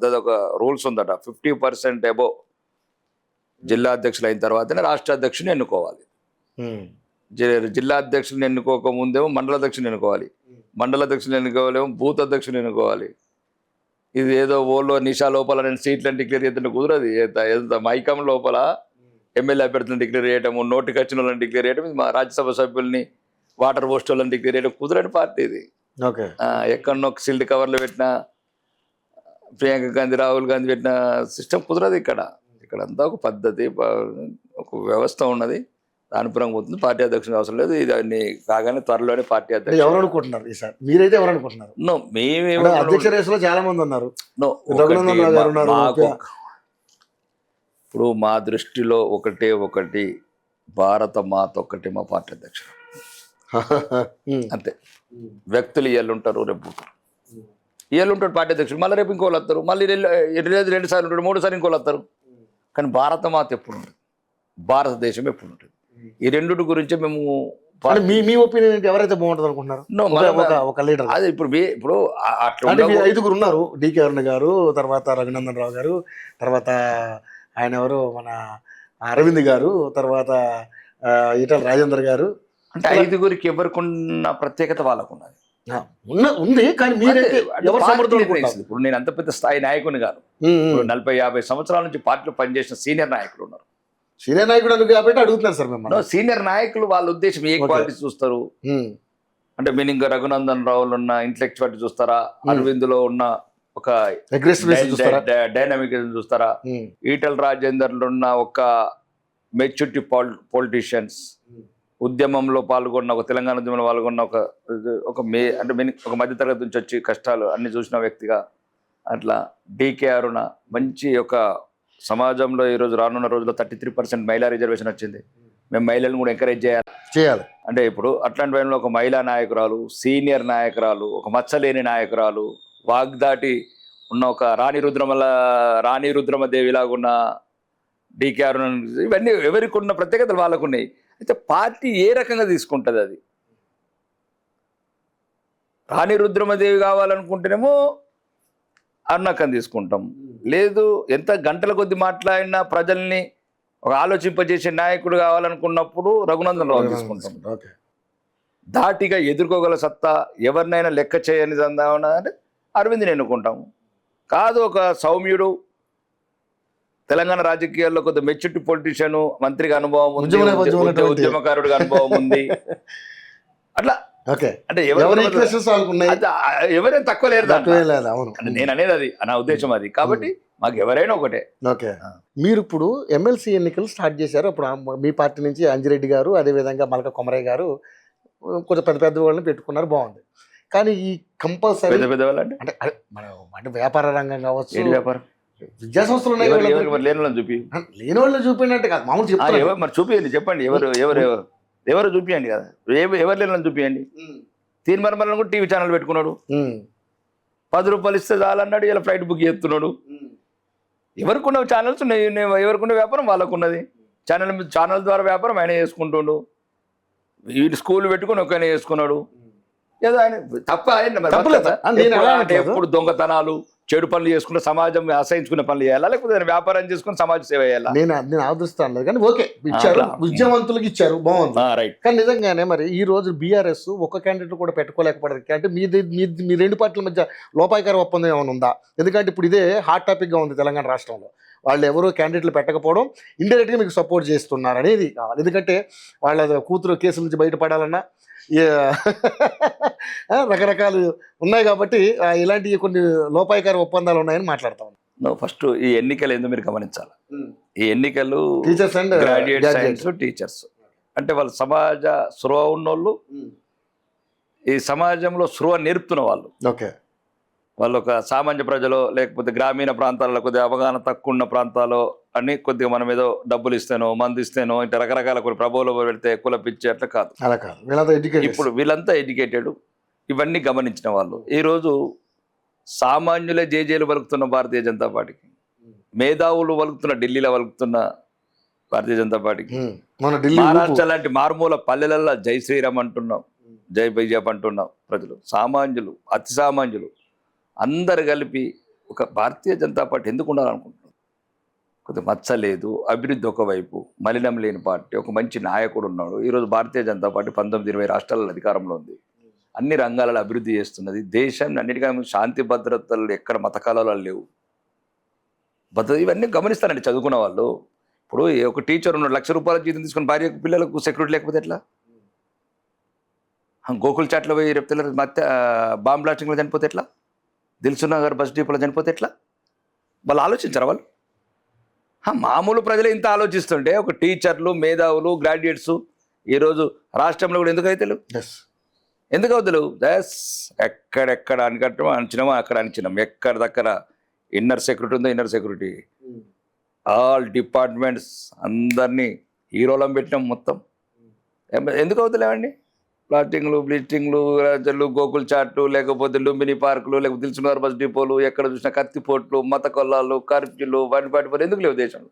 అదొక రూల్స్ ఉందట, 50% అబోవ్ జిల్లా అధ్యక్షులు అయిన తర్వాతనే రాష్ట్ర అధ్యక్షుని ఎన్నుకోవాలి. జిల్లా అధ్యక్షుని ఎన్నుకోక ముందేమో మండల అధ్యక్షుని ఎన్నుకోవాలి, మండల అధ్యక్షుని ఎన్నుకోవాలేమో బూత్ అధ్యక్షుని ఎన్నుకోవాలి. ఇది ఏదో ఓళ్ళో నిషా లోపల నేను సీట్లను డిక్లేర్ చేస్తుంటే కుదరదు. ఎంత మైకం లోపల ఎమ్మెల్యే అభ్యర్థులను డిక్లేర్ చేయటము, నోటికి వచ్చిన వాళ్ళని డిక్లేర్ చేయడం, మా రాజ్యసభ సభ్యుల్ని వాటర్ పోస్ట్ వాళ్ళని డిక్లేర్ చేయడం కుదరని పార్టీ ఇది. ఎక్కడనో సిల్డ్ కవర్లు పెట్టిన ప్రియాంక గాంధీ, రాహుల్ గాంధీ పెట్టిన సిస్టమ్ కుదరదు. ఇక్కడంతా ఒక పద్ధతి, ఒక వ్యవస్థ ఉన్నది, దాని పరంగా పోతుంది. పార్టీ అధ్యక్షుడు అవసరం లేదు. ఇది కాగానే త్వరలోనే పార్టీ అధ్యక్షుడు.
ఎవరు అనుకుంటున్నారు ఈసారి? మీరైతే ఎవరు అనుకుంటున్నారు? అధ్యక్ష రేసులో చాలా మంది ఉన్నారు.
ఇప్పుడు మా దృష్టిలో ఒకటి భారత మాత ఒక్కటి మా పార్టీ అధ్యక్షుడు, అంతే. వ్యక్తులు ఇవాళ ఉంటారు, రేపు ఇవాళ ఉంటాడు పార్టీ అధ్యక్షుడు, మళ్ళీ రేపు ఇంకోళ్ళు వస్తారు, మళ్ళీ 2 సార్లు ఉంటాడు, 3 సార్లు ఇంకోళ్ళు వస్తారు. కానీ భారత మాత ఎప్పుడు ఉంటుంది, భారతదేశం ఎప్పుడు ఉంటుంది. ఈ రెండుటి గురించి మేము
మీ ఒపీనియన్ ఎవరైతే బాగుంటుంది అనుకుంటున్నారు? ఒక లీడర్
అదే ఇప్పుడు అట్లా
5 ఉన్నారు. డికే అరుణ గారు, తర్వాత రఘునందన్ రావు గారు, తర్వాత ఆయన ఎవరు మన అరవింద్ గారు, తర్వాత ఈటల రాజేందర్ గారు.
అంటే 5గురికి ఎవరికున్న ప్రత్యేకత వాళ్ళకు ఉన్నది,
ఉంది. కానీ మీరైతే
ఇప్పుడు నేను అంత పెద్ద స్థాయి నాయకుని కాదు. 40-50 సంవత్సరాల నుంచి పార్టీలో పనిచేసిన సీనియర్ నాయకులు ఉన్నారు.
సీనియర్ నాయకుడు కాబట్టి అడుగుతున్నారు సార్ మిమ్మల్ని.
సీనియర్ నాయకులు వాళ్ళ ఉద్దేశం ఏ క్వాలిటీ చూస్తారు అంటే, మీనింగ్ రఘునందన్ రావులో ఉన్న ఇంటలెక్చువాలిటీ చూస్తారా, అరవింద్లో ఉన్న ఒక డైనమిక్ చూస్తారా, ఈటల రాజేందర్లో ఉన్న ఒక మెచ్యూరిటీ పొలిటీషియన్స్, ఉద్యమంలో పాల్గొన్న ఒక తెలంగాణ ఉద్యమంలో పాల్గొన్న ఒక మధ్యతరగతి నుంచి వచ్చి కష్టాలు అన్ని చూసిన వ్యక్తిగా, అట్లా డీకే అరుణ మంచి ఒక సమాజంలో ఈరోజు రానున్న రోజుల్లో 33% మహిళా రిజర్వేషన్ వచ్చింది. మేము మహిళలను కూడా ఎంకరేజ్ చేయాలి. అంటే ఇప్పుడు అట్లాంటి టైంలో ఒక మహిళా నాయకురాలు, సీనియర్ నాయకురాలు, ఒక మచ్చలేని నాయకురాలు, వాగ్దాటి ఉన్న ఒక రాణి రుద్రమదేవిలాగా ఉన్న డీకే అరుణ, ఇవన్నీ ఎవరికి ఉన్న ప్రత్యేకతలు వాళ్ళకు ఉన్నాయి. అయితే పార్టీ ఏ రకంగా తీసుకుంటుంది, అది రాణి రుద్రమదేవి కావాలనుకుంటేనేమో అరుణక్కని తీసుకుంటాం. లేదు, ఎంత గంటల కొద్ది మాట్లాడినా ప్రజల్ని ఒక ఆలోచింపజేసే నాయకుడు కావాలనుకున్నప్పుడు రఘునందన్ రావు తీసుకుంటాం. ధాటిగా ఎదుర్కోగల సత్తా, ఎవరినైనా లెక్క చేయని అంటే అరవింద్ని ఎన్నుకుంటాము. కాదు, ఒక సౌమ్యుడు, తెలంగాణ రాజకీయాల్లో కొద్ది మెచ్యూరిటీ పొలిటీషియన్, మంత్రిగా అనుభవం ఉంది, ఉద్యమకారుడిగా అనుభవం ఉంది, అట్లా. అంటే ఎవరైనా తక్కువ లేరు. నేను అనేది అది, నా ఉద్దేశం అది. కాబట్టి మాకు ఎవరైనా ఒకటే.
మీరు ఇప్పుడు ఎమ్మెల్సీ ఎన్నికలు స్టార్ట్ చేశారు. అప్పుడు మీ పార్టీ నుంచి అంజిరెడ్డి గారు, అదేవిధంగా మల్క కొమరయ్య గారు కొంచెం పెద్ద వాళ్ళని పెట్టుకున్నారు, బాగుంది. కానీ ఈ కంపల్సరీ అంటే వ్యాపార రంగం కావచ్చు,
వ్యాపారం
విద్యా సంస్థలు ఉన్నాయి,
లేని వాళ్ళని
చూపినట్టు కాదు, మామూలు చెప్తారు.
మరి చూపియండి, చెప్పండి ఎవరు చూపియండి కదా, ఎవరు లేని చూపియండి. తీర్మానం కూడా టీవీ ఛానల్ పెట్టుకున్నాడు, 10 రూపాయలు ఇస్తే చాలన్నాడు, ఇలా ఫ్లైట్ బుక్ చేస్తున్నాడు. ఎవరికున్న ఛానల్స్ ఎవరికున్న వ్యాపారం వాళ్ళకున్నది. ఛానల్ ద్వారా వ్యాపారం ఆయన చేసుకుంటుండు. వీటి స్కూల్ పెట్టుకుని ఒక ఆయన చేసుకున్నాడు. ఏదో ఆయన తప్ప ఎప్పుడు దొంగతనాలు, చెడు పనులు చేసుకుంటే సమాజం అసహించుకునే పనులు చేయాలా, లేకపోతే వ్యాపారం చేసుకుని సమాజ సేవ చేయాలా?
నేను ఆదరిస్తాను. కానీ ఓకే, ఇచ్చారు, విద్యావంతులకు ఇచ్చారు, బాగుంది. కానీ నిజంగానే మరి ఈ రోజు బీఆర్ఎస్ ఒక్క క్యాండిడేట్ కూడా పెట్టుకోలేకపోవడానికి అంటే మీ 2 పార్టీల మధ్య లోపాయికార ఒప్పందం ఏమైనా ఉందా? ఎందుకంటే ఇప్పుడు ఇదే హాట్ టాపిక్గా ఉంది తెలంగాణ రాష్ట్రంలో. వాళ్ళు ఎవరో క్యాండిడేట్లు పెట్టకపోవడం, ఇండైరెక్ట్గా మీకు సపోర్ట్ చేస్తున్నారు అనేది కావాలి. ఎందుకంటే వాళ్ళ కూతురు కేసుల నుంచి బయటపడాలన్నా రకరకాలు ఉన్నాయి కాబట్టి ఇలాంటి కొన్ని లోపాయికార ఒప్పందాలు ఉన్నాయని మాట్లాడతాం.
ఫస్ట్ ఈ ఎన్నికలు ఎందుకు మీరు గమనించాలి. ఈ ఎన్నికలు
teachers and
graduate science teachers అంటే వాళ్ళు సమాజ స్పృహ ఉన్నోళ్ళు, ఈ సమాజంలో స్పృహ నేర్పుతున్న వాళ్ళు. వాళ్ళు ఒక సామాన్య ప్రజలు, లేకపోతే గ్రామీణ ప్రాంతాలలో కొద్దిగా అవగాహన తక్కువ ఉన్న ప్రాంతాల్లో అన్ని కొద్దిగా మనం ఏదో డబ్బులు ఇస్తేనో, మంది ఇస్తేనో, ఇంత రకరకాల కొన్ని ప్రభావాలు పెడితే కుల పిచ్చి అట్లా కాదు. ఇప్పుడు వీళ్ళంతా ఎడ్యుకేటెడ్, ఇవన్నీ గమనించిన వాళ్ళు. ఈరోజు సామాన్యులే జేజేలు వలుకుతున్న భారతీయ జనతా పార్టీకి, మేధావులు వలుకుతున్న ఢిల్లీలో వలుకుతున్న భారతీయ జనతా పార్టీకి, మహారాష్ట్ర లాంటి మారుమూల పల్లెలలో జై శ్రీరామ్ అంటున్నాం. జై బీజేపీ అంటున్న ప్రజలు, సామాన్యులు, అతి సామాన్యులు అందరు కలిపి ఒక భారతీయ జనతా పార్టీ ఎందుకు ఉండాలనుకుంటున్నారు? కొద్దిగా మచ్చ లేదు, అభివృద్ధి ఒకవైపు, మలినం లేని పార్టీ, ఒక మంచి నాయకుడు ఉన్నాడు. ఈరోజు భారతీయ జనతా పార్టీ 19-20 రాష్ట్రాలలో అధికారంలో ఉంది. అన్ని రంగాలలో అభివృద్ధి చేస్తున్నది. దేశాన్ని అన్నిటికన్నా శాంతి భద్రతలు ఎక్కడ మత కలహాలు లేవు. భద్రత ఇవన్నీ గమనిస్తారండి చదువుకున్న వాళ్ళు. ఇప్పుడు ఒక టీచర్ ఉన్నాడు, ₹1,00,000 జీతం తీసుకుని భార్య పిల్లలకు సెక్యూరిటీ లేకపోతే ఎట్లా? గోకుల్ చాట్లో పోయి రేపు పిల్లలు బాంబ్ బ్లాస్టింగ్లో చనిపోతే ఎట్లా? దిల్సుఖ్నగర్ బస్ డిపోలో చనిపోతే ఎట్లా? వాళ్ళు ఆలోచించరు వాళ్ళు. మామూలు ప్రజలు ఇంత ఆలోచిస్తుంటే ఒక టీచర్లు, మేధావులు, గ్రాడ్యుయేట్స్ ఈరోజు రాష్ట్రంలో కూడా ఎందుకు అయితే ఎందుకు అవుతలు? ఎక్కడెక్కడ అంచినామో అక్కడ అంచినాం. ఎక్కడ దగ్గర ఇన్నర్ సెక్యూరిటీ ఉందో ఇన్నర్ సెక్యూరిటీ, ఆల్ డిపార్ట్మెంట్స్ అందరినీ హీరోలం పెట్టినాం మొత్తం. ఎందుకు అవుతలేవండి? ప్లాస్టింగ్లు, బ్లీచింగ్లు, గోకుల్ చాట్లు, లేకపోతే లుంబిని పార్కులు, లేకపోతే దిల్సుఖ్నగర్ బస్ డిపోలు, ఎక్కడ చూసినా కత్తిపోట్లు, మత కొల్లాలు, కర్ఫ్యూలు, వాటి ఎందుకు లేవు దేశంలో?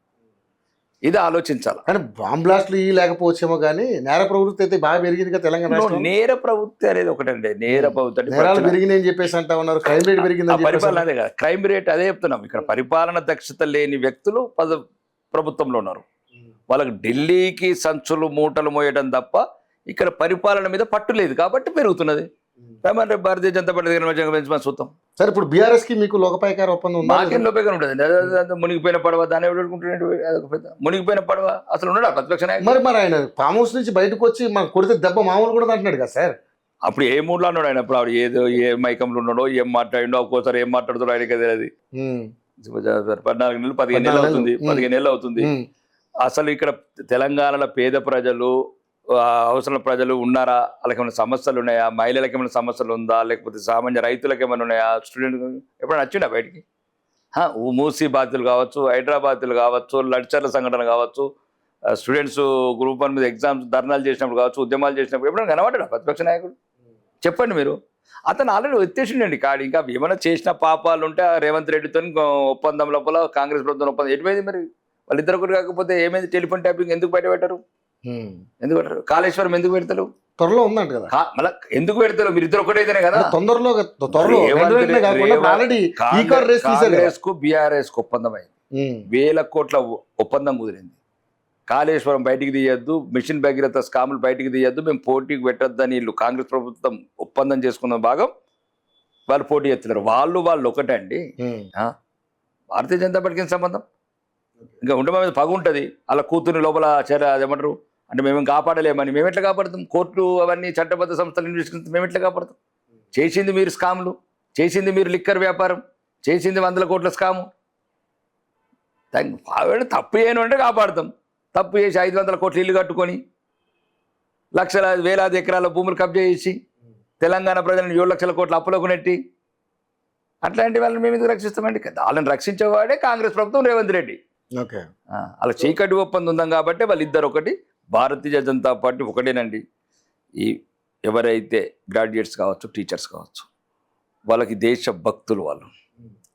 ఇది ఆలోచించాలి.
కానీ బాంబ్ బ్లాస్ట్లు లేకపోవచ్చేమో కానీ నేర ప్రవృత్తి అయితే బాగా పెరిగింది కదా తెలంగాణ.
నేర ప్రవృత్తి అనేది ఒకటండి. నేర ప్రవృత్తి
నేరాలు పెరిగినాయి అని చెప్పేసి అంటా ఉన్నారు. క్రైమ్ రేట్ పెరిగింది.
పరిపాలన అదే కదా, క్రైమ్ రేట్ అదే చెప్తున్నాం. ఇక్కడ పరిపాలన దక్షత లేని వ్యక్తులు ప్రభుత్వంలో ఉన్నారు. వాళ్ళకి ఢిల్లీకి సంచులు మూటలు మోయడం తప్ప ఇక్కడ పరిపాలన మీద పట్టు లేదు కాబట్టి పెరుగుతున్నది. భారతీయ జనతా పార్టీ చూద్దాం
సార్. ఇప్పుడు బీఆర్ఎస్ కి మీకు లోకపాయకార ఒప్పందం ఉందా?
మాకేం లోపేకారం ఉంటుంది. మునిగిపోయిన పడవ దాన్ని ఎవడుకుంటున్నాడు? మునిగిపోయిన పడవ అసలు ఉన్నాడా ప్రతిపక్ష నాయకుడు?
మరి ఆయన ఫామ్ హౌస్ నుంచి బయటకు వచ్చి మన కొడితే దెబ్బ మామూలు కూడా అంటున్నాడు కదా సార్.
అప్పుడు ఏ మూడ్లో ఉన్నాడు ఆయన? అప్పుడు ఏదో ఏ మైకంలో ఉన్నాడో, ఏం మాట్లాడిండో, ఒక్కోసారి ఏం మాట్లాడుతాడో ఆయనకే తెలియదు. 14 నెలలు 15 నెలలు అవుతుంది, 15 నెలలు అవుతుంది. అసలు ఇక్కడ తెలంగాణలో పేద ప్రజలు, అవసరం ప్రజలు ఉన్నారా? వాళ్ళకి ఏమైనా సమస్యలు ఉన్నాయా? మహిళలకు ఏమైనా సమస్యలు ఉందా? లేకపోతే సామాన్య రైతులకు ఏమైనా ఉన్నాయా? స్టూడెంట్ ఎప్పుడైనా వచ్చిండా బయటికి? మూసీ బాధితులు కావచ్చు, హైదరాబాద్లు కావచ్చు, లడ్చర్ల సంఘటన కావచ్చు, స్టూడెంట్స్ గ్రూప్ 1 మీద ఎగ్జామ్స్ ధర్నాలు చేసినప్పుడు కావచ్చు, ఉద్యమాలు చేసినప్పుడు ఎప్పుడైనా కనబడ్డా ప్రతిపక్ష నాయకుడు? చెప్పండి మీరు. అతను ఆల్రెడీ ఎత్తేసిండండి కాడి. ఇంకా ఏమైనా చేసిన పాపాలు ఉంటే రేవంత్ రెడ్డితో ఒప్పందం లోపల కాంగ్రెస్ ప్రభుత్వం ఒప్పందం ఎటువైంది? మరి వాళ్ళిద్దరు ఒకటి కాకపోతే ఏమైంది? టెలిఫోన్ ట్యాపింగ్ ఎందుకు బయట పెట్టారు? ఎందుకు పెట్టారు? కాళేశ్వరం ఎందుకు పెడతారు?
త్వరలో ఉందంట కదా.
మళ్ళీ ఎందుకు పెడతారు? మీరు ఇద్దరు ఒకటైతేనే కదా.
కాంగ్రెస్
కు బీఆర్ఎస్ కు ఒప్పందం అయింది. 1000 కోట్ల ఒప్పందం కుదిరింది. కాళేశ్వరం బయటికి తీయద్దు, మిషన్ భగీరథ స్కాములు బయటికి తీయద్దు, మేము పోటీకి పెట్టద్దని వీళ్ళు కాంగ్రెస్ ప్రభుత్వం ఒప్పందం చేసుకున్న భాగం వాళ్ళు పోటీ చేస్తున్నారు. వాళ్ళు ఒకటే అండి. భారతీయ జనతా పార్టీకి సంబంధం ఇంకా ఉంటే మీద పగ ఉంటుంది. అలా కూతుర్ని లోపల అదేమంటారు అంటే మేము కాపాడలేమని. మేము ఎట్లా కాపాడుతాం? కోర్టులు అవన్నీ చట్టబద్ధ సంస్థలు ఇన్వెస్టిగేషన్ మేము ఎట్లా కాపాడుతాం? చేసింది మీరు స్కాములు, చేసింది మీరు లిక్కర్ వ్యాపారం, చేసింది 100 కోట్ల స్కాము. తప్పు చేయను అంటే కాపాడుతాం. తప్పు చేసి 500 కోట్ల ఇల్లు కట్టుకొని వేలాది ఎకరాల భూములు కబ్జా చేసి తెలంగాణ ప్రజలను 7 లక్షల కోట్ల అప్పులకు నెట్టి అట్లాంటి వాళ్ళని మేము ఎందుకు రక్షిస్తామండి? వాళ్ళని రక్షించేవాడే కాంగ్రెస్ ప్రభుత్వం, రేవంత్ రెడ్డి. అలా చీకటి ఒప్పందం ఉందాం కాబట్టి వాళ్ళిద్దరు ఒకటి. భారతీయ జనతా పార్టీ ఒకటేనండి. ఈ ఎవరైతే గ్రాడ్యుయేట్స్ కావచ్చు, టీచర్స్ కావచ్చు, వాళ్ళకి దేశ భక్తులు. వాళ్ళు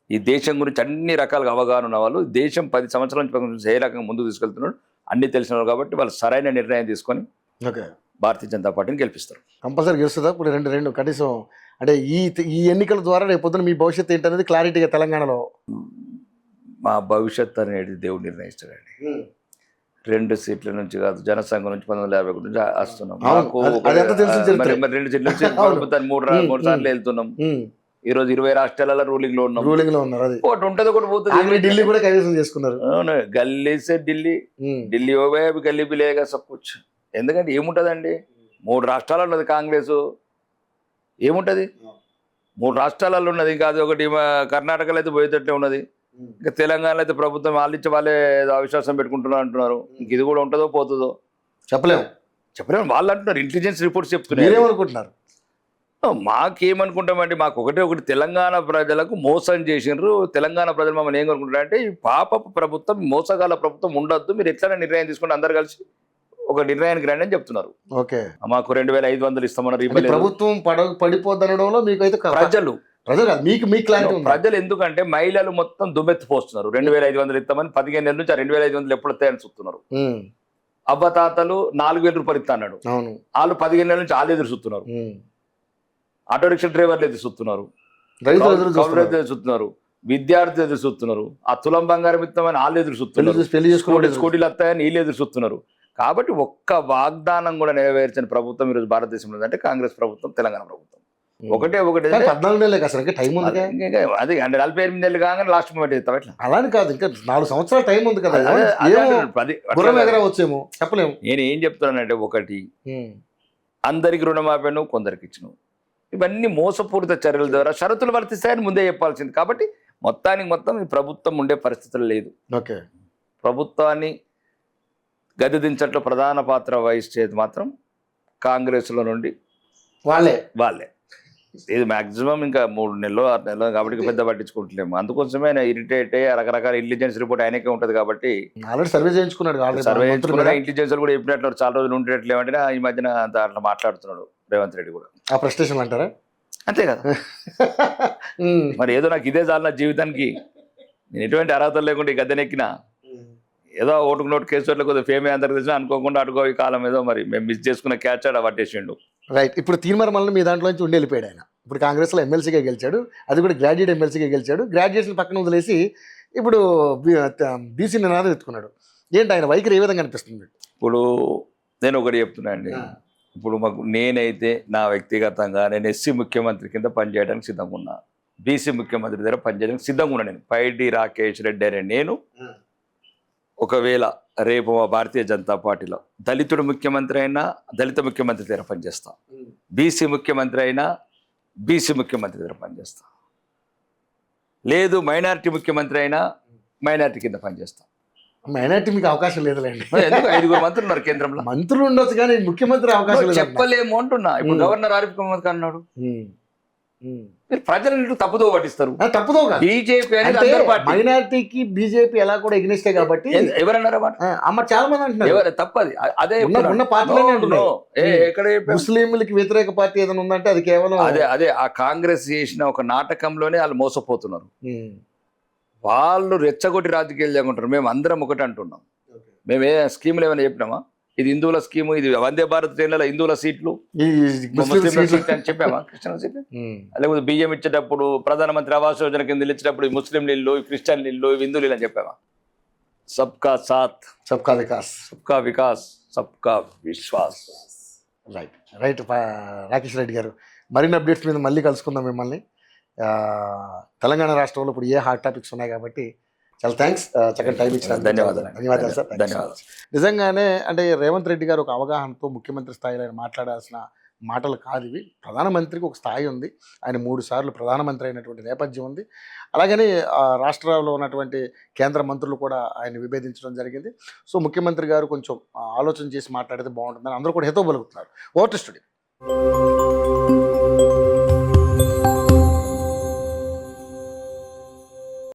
ఈ దేశం గురించి అన్ని రకాలుగా అవగాహన ఉన్న వాళ్ళు. దేశం 10 సంవత్సరాల నుంచి ఏ రకంగా ముందుకు తీసుకెళ్తున్నాడు అన్ని తెలిసిన వాళ్ళు కాబట్టి వాళ్ళు సరైన నిర్ణయం తీసుకొని భారతీయ జనతా పార్టీని గెలిపిస్తారు.
కంపల్సరీ గెలుస్తుందా? ఇప్పుడు రెండు కనీసం అంటే ఈ ఎన్నికల ద్వారా రేపు పొద్దున మీ భవిష్యత్తు ఏంటనేది క్లారిటీగా తెలంగాణలో.
మా భవిష్యత్తు అనేది దేవుడు నిర్ణయిస్తాడండి. 2 సీట్ల నుంచి కాదు, జనసంఘం నుంచి 1951 నుంచి వస్తున్నాం. మాకు 2 సీట్ల నుంచి 3 సార్లు వెళ్తున్నాం. ఈ రోజు 20 రాష్ట్రాలలో రూలింగ్ లో ఉన్నాం. ఒకటి ఉంటుంది, ఒకటి పోతుంది.
ఢిల్లీ కూడా కైవసం చేసుకున్నారు.
గల్లీ సే ఢిల్లీ ఓవే గల్లీ బిలేగా సబ్కుచ్. ఎందుకంటే ఏముంటదండి? 3 రాష్ట్రాలలో ఉన్నది కాంగ్రెస్. ఏముంటది? 3 రాష్ట్రాలలో ఉన్నది. ఇంకా అది ఒకటి కర్ణాటకలో అయితే పోయేటట్టే ఉన్నది. ఇంకా తెలంగాణలో అయితే ప్రభుత్వం వాళ్ళిచ్చి వాళ్ళే అవిశ్వాసం పెట్టుకుంటున్నారు అంటున్నారు. ఇంక ఇది కూడా ఉంటుందో పోతుందో
చెప్పలేము.
వాళ్ళు అంటున్నారు. ఇంటెలిజెన్స్ రిపోర్ట్స్ చెప్తున్నారు.
ఏమనుకుంటున్నారు?
మాకేమనుకుంటామండి? మాకు ఒకటి తెలంగాణ ప్రజలకు మోసం చేసినారు. తెలంగాణ ప్రజలు మమ్మల్ని ఏం కోరుకుంటారు అంటే ఈ పాపపు ప్రభుత్వం, మోసగాల ప్రభుత్వం ఉండొద్దు, మీరు ఎట్లా నిర్ణయం తీసుకుంటే అందరు కలిసి ఒక నిర్ణయానికి రండి అని చెప్తున్నారు. మాకు 2500 ఇస్తామన్నారు.
ప్రభుత్వం పడిపోద్దనడంలో మీకైతే
ప్రజలు ఎందుకంటే మహిళలు మొత్తం దుమ్మెత్తిపోస్తున్నారు. 2500 ఇస్తామని 15 నెలల నుంచి 2500 ఎప్పుడు వస్తాయని చూస్తున్నారు. అవ్వతాతలు 4,000 రూపాయలు ఇస్తా అన్నాడు.
అవును.
వాళ్ళు 15 నెలల నుంచి వాళ్ళు ఎదురు చూస్తున్నారు. ఆటో రిక్షా డ్రైవర్లు ఎదురు చూస్తున్నారు,
రైతులు ఎదురు
కౌలు రైతులు
చూస్తున్నారు.
ఎదురు చూస్తున్నారు, విద్యార్థులు ఎదురు చూస్తున్నారు, ఆ తులం బంగారం ఇస్తామని వాళ్ళు ఎదురు చూస్తున్నారు,
పెళ్లి చేసుకోవడం
స్కూటీలు వస్తాయని వీళ్ళు ఎదురు చూస్తున్నారు. కాబట్టి ఒక్క వాగ్దానం కూడా నెరవేర్చిన ప్రభుత్వం ఈరోజు భారతదేశంలో ఉందంటే కాంగ్రెస్ ప్రభుత్వం, తెలంగాణ ప్రభుత్వం. ఒకటే
14 నెలలే అసలు ఇంకా టైం ఉంది.
అదే అంటే 48 నెలలు కాగానే లాస్ట్ మూమెంట్ ఇస్తాం ఎట్లా?
అలాని కాదు, ఇంకా 4 సంవత్సరాల టైం ఉంది కదా. గుర్రం ఎగరా వచ్చేమో చెప్పలేము.
నేను ఏం చెప్తున్నానంటే, ఒకటి అందరికి రుణమాపాను, కొందరికి ఇచ్చినావు. ఇవన్నీ మోసపూరిత చర్యల ద్వారా షరతులు వర్తిస్తాయని ముందే చెప్పాల్సింది. కాబట్టి మొత్తం ఈ ప్రభుత్వం ఉండే పరిస్థితులు లేదు.
ఓకే.
ప్రభుత్వాన్ని గద్దెదించట్లో ప్రధాన పాత్ర వహించేది మాత్రం కాంగ్రెస్లో నుండి వాళ్ళే. ఇది మాక్సిమం ఇంకా 3 నెలలు 6 నెలలు కాబట్టి పెద్ద పట్టించుకుంటలేము. అందుకోసమే ఆయన ఇరిటేట్ అయ్యి రకరకాల ఇంటెలిజెన్స్ రిపోర్ట్ ఆయనకే ఉంటుంది. కాబట్టి
ఆల్రెడీ సర్వే చేయించుకున్నాడు.
సర్వే చేయించుకున్నా, ఇంటెలిజెన్స్ కూడా చెప్పినట్లు చాలా రోజులు ఉండేట్లేమంటే ఈ మధ్యన అట్లా మాట్లాడుతున్నాడు రేవంత్ రెడ్డి కూడా.
ఆ ప్రశ్న అంటారా?
అంతే కదా. మరి ఏదో నాకు ఇదే చాలు నా జీవితానికి, నేను ఎటువంటి అర్హతలు లేకుండా ఈ గద్దెనెక్కినా, ఏదో ఓటుకు నోటు కేసు కొద్దిగా ఫేమే అందరికి తెలిసిన అనుకోకుండా అడుగో ఈ కాలం ఏదో మరి మేము మిస్ చేసుకున్న క్యాచ్ ఆడ పట్టేసిండు.
రైట్. ఇప్పుడు తీర్మానం వల్ల మీ దాంట్లో నుంచి ఉండి వెళ్ళిపోయాడు ఆయన. ఇప్పుడు కాంగ్రెస్లో ఎమ్మెల్సీగా గెలిచాడు, అది కూడా గ్రాడ్యుయేట్ ఎమ్మెల్సీగా గెలిచాడు. గ్రాడ్యుయేషన్ పక్కన వదిలేసి ఇప్పుడు బీసీ నినాదం ఎత్తుకున్నాడు. ఏంటి ఆయన వైఖరి ఏ విధంగా అనిపిస్తుంది?
ఇప్పుడు నేను ఒకటి చెప్తున్నా అండి, ఇప్పుడు నేనైతే నా వ్యక్తిగతంగా నేను ఎస్సీ ముఖ్యమంత్రి కింద పనిచేయడానికి సిద్ధంగా ఉన్నా, బీసీ ముఖ్యమంత్రి దగ్గర పనిచేయడానికి సిద్ధంగా ఉన్నా. నేను పైడి రాకేష్ రెడ్డి అనే నేను ఒకవేళ రేపు మా భారతీయ జనతా పార్టీలో దళితుడు ముఖ్యమంత్రి అయినా దళిత ముఖ్యమంత్రి దగ్గర పనిచేస్తా, బీసీ ముఖ్యమంత్రి అయినా బీసీ ముఖ్యమంత్రి దగ్గర పనిచేస్తా, లేదు మైనారిటీ ముఖ్యమంత్రి అయినా మైనారిటీ కింద పనిచేస్తా.
మైనారిటీ మీకు అవకాశం లేదులేండి.
5 మంత్రులు ఉన్నారు కేంద్రంలో.
మంత్రులు ఉండొచ్చు కానీ ముఖ్యమంత్రి అవకాశం లేదు.
చెప్పలేము అంటున్నా. ఇప్పుడు గవర్నర్ ఆరిఫ్ మహమ్మద్ ఖాన్ అన్నాడు. మీరు ప్రజలను తప్పుదో పట్టిస్తారు.
తప్పుదో
బీజేపీ
మైనారిటీకి బీజేపీ ఎలా కూడా ఎగ్నిస్టే కాబట్టి
ఎవరన్నారా
చాలా మంది అంటున్నారు
తప్పది. అదే
ఉన్న పార్టీలోనే అంటున్నారు.
ఎక్కడ
ముస్లింలకి వ్యతిరేక పార్టీ ఏదైనా ఉందంటే అది కేవలం
అదే ఆ కాంగ్రెస్ చేసిన ఒక నాటకంలోనే వాళ్ళు మోసపోతున్నారు. వాళ్ళు రెచ్చగొట్టి రాజకీయాలు చేయకుంటారు. మేము అందరం ఒకటి అంటున్నాం. మేము ఏ స్కీములు ఏమైనా చెప్పినామా? ఇది హిందువుల స్కీము, ఇది వందే భారత్ ట్రైన్లలో హిందువుల సీట్లు, ముస్లింల సీట్లు అని చెప్పామా? క్రిస్టియన్ సీట్లు లేకపోతే బియ్యం ఇచ్చేటప్పుడు ప్రధానమంత్రి ఆవాస్ యోజన కింద ఇచ్చేటప్పుడు ముస్లిం ఇల్లు, క్రిస్టియన్ ఇల్లు, హిందువులు ఇల్లు అని చెప్పామా? సబ్కా సాత్
సబ్కా వికాస్,
సబ్కా వికాస్, సబ్కా విశ్వాస్.
Right right. రాకేష్ రెడ్డి గారు, మరిన్ని అప్డేట్స్ మీద మళ్ళీ కలుసుకుందాం మిమ్మల్ని. తెలంగాణ రాష్ట్రంలో ఇప్పుడు ఏ హాట్ టాపిక్స్ ఉన్నాయి కాబట్టి చాలా థ్యాంక్స్. చక్కటి టైం ఇచ్చిన ధన్యవాదాలు సార్.
ధన్యవాదాలు.
నిజంగానే అంటే రేవంత్ రెడ్డి గారు ఒక అవగాహనతో ముఖ్యమంత్రి స్థాయిలో ఆయన మాట్లాడాల్సిన మాటలు కాదు ఇవి. ప్రధానమంత్రికి ఒక స్థాయి ఉంది. ఆయన 3 సార్లు ప్రధానమంత్రి అయినటువంటి నేపథ్యం ఉంది. అలాగని రాష్ట్రాల్లో ఉన్నటువంటి కేంద్ర మంత్రులు కూడా ఆయన విభేదించడం జరిగింది. సో ముఖ్యమంత్రి గారు కొంచెం ఆలోచన చేసి మాట్లాడితే బాగుంటుందని అందరూ కూడా హితవు పలుకుతున్నారు. Over to studio.